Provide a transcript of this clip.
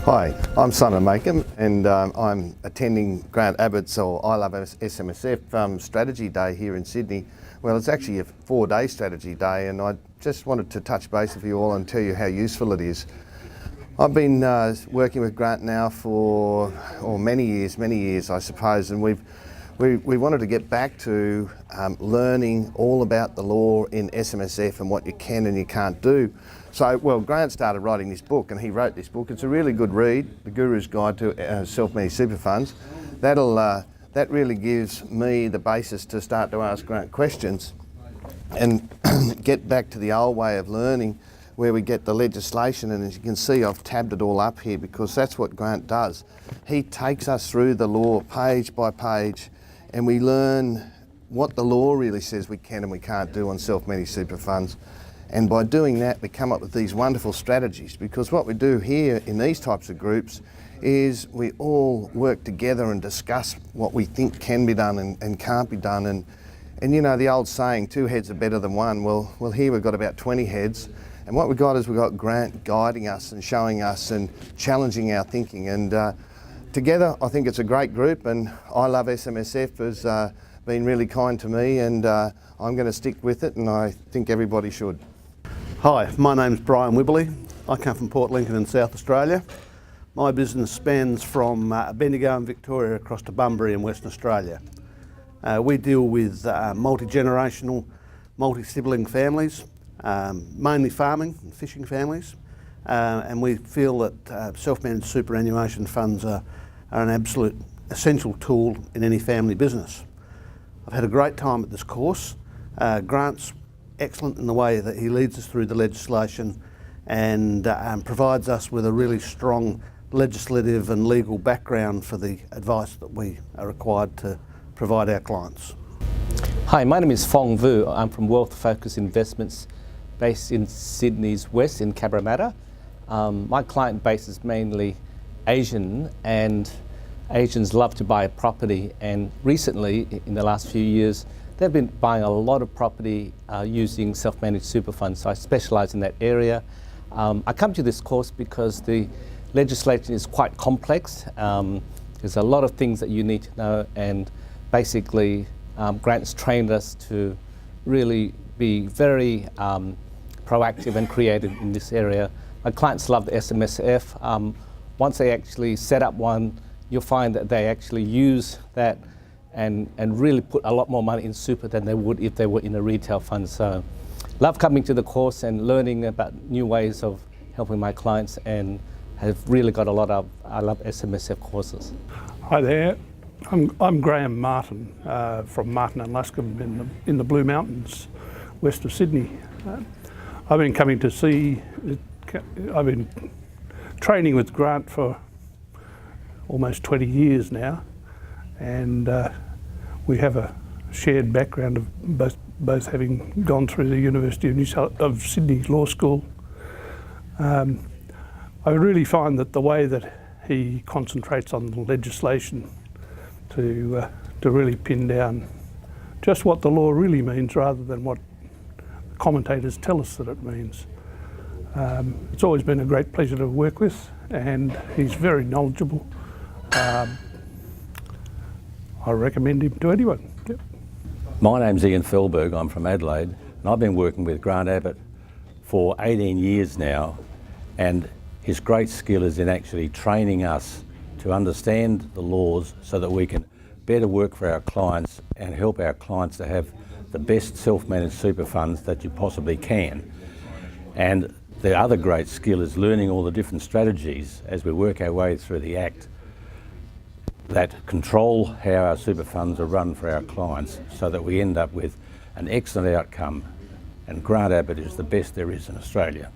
Hi, I'm Simon Makem and I'm attending Grant Abbott's or ILOVESMSF Strategy Day here in Sydney. Well, it's actually a 4-day strategy day and I just wanted to touch base with you all and tell you how useful it is. I've been working with Grant now for many years I suppose, and we wanted to get back to learning all about the law in SMSF and what you can and you can't do. So, well, Grant started writing this book and he wrote this book. It's a really good read, The Guru's Guide to Self-Managed Super Funds. That really gives me the basis to start to ask Grant questions and get back to the old way of learning where we get the legislation, and as you can see I've tabbed it all up here because that's what Grant does. He takes us through the law page by page and we learn what the law really says we can and we can't do on self-managed super funds. And by doing that, we come up with these wonderful strategies, because what we do here in these types of groups is we all work together and discuss what we think can be done and can't be done. And you know the old saying, 2 heads are better than one. Well, here we've got about 20 heads. And what we've got is we've got Grant guiding us and showing us and challenging our thinking. And together, I think it's a great group, and I Love SMSF has been really kind to me, and I'm going to stick with it, and I think everybody should. Hi, my name's Brian Wibberley. I come from Port Lincoln in South Australia. My business spans from Bendigo in Victoria across to Bunbury in Western Australia. We deal with multi-generational, multi-sibling families, mainly farming and fishing families, and we feel that self-managed superannuation funds are an absolute essential tool in any family business. I've had a great time at this course. Grant's excellent in the way that he leads us through the legislation and provides us with a really strong legislative and legal background for the advice that we are required to provide our clients. Hi, my name is Fong Vu. I'm from Wealth Focus Investments based in Sydney's west in Cabramatta. My client base is mainly Asian, and Asians love to buy a property, and recently in the last few years they've been buying a lot of property using self-managed super funds, so I specialise in that area. I come to this course because the legislation is quite complex. There's a lot of things that you need to know, and basically Grant's trained us to really be very proactive and creative in this area. My clients love the SMSF. Once they actually set up one, you'll find that they actually use that and really put a lot more money in super than they would if they were in a retail fund. So love coming to the course and learning about new ways of helping my clients, and have really got a lot of I Love SMSF courses. Hi there, I'm Graham Martin from Martin and Luscombe in the Blue Mountains, west of Sydney. I've been coming to see, I've been training with Grant for almost 20 years now, and we have a shared background of both having gone through the University of Sydney Law School. I really find that the way that he concentrates on the legislation to really pin down just what the law really means rather than what commentators tell us that it means. It's always been a great pleasure to work with, and he's very knowledgeable. I recommend him to anyone. Yep. My name's Ian Felberg, I'm from Adelaide, and I've been working with Grant Abbott for 18 years now, and his great skill is in actually training us to understand the laws so that we can better work for our clients and help our clients to have the best self-managed super funds that you possibly can. And the other great skill is learning all the different strategies as we work our way through the Act that control how our super funds are run for our clients so that we end up with an excellent outcome, and Grant Abbott is the best there is in Australia.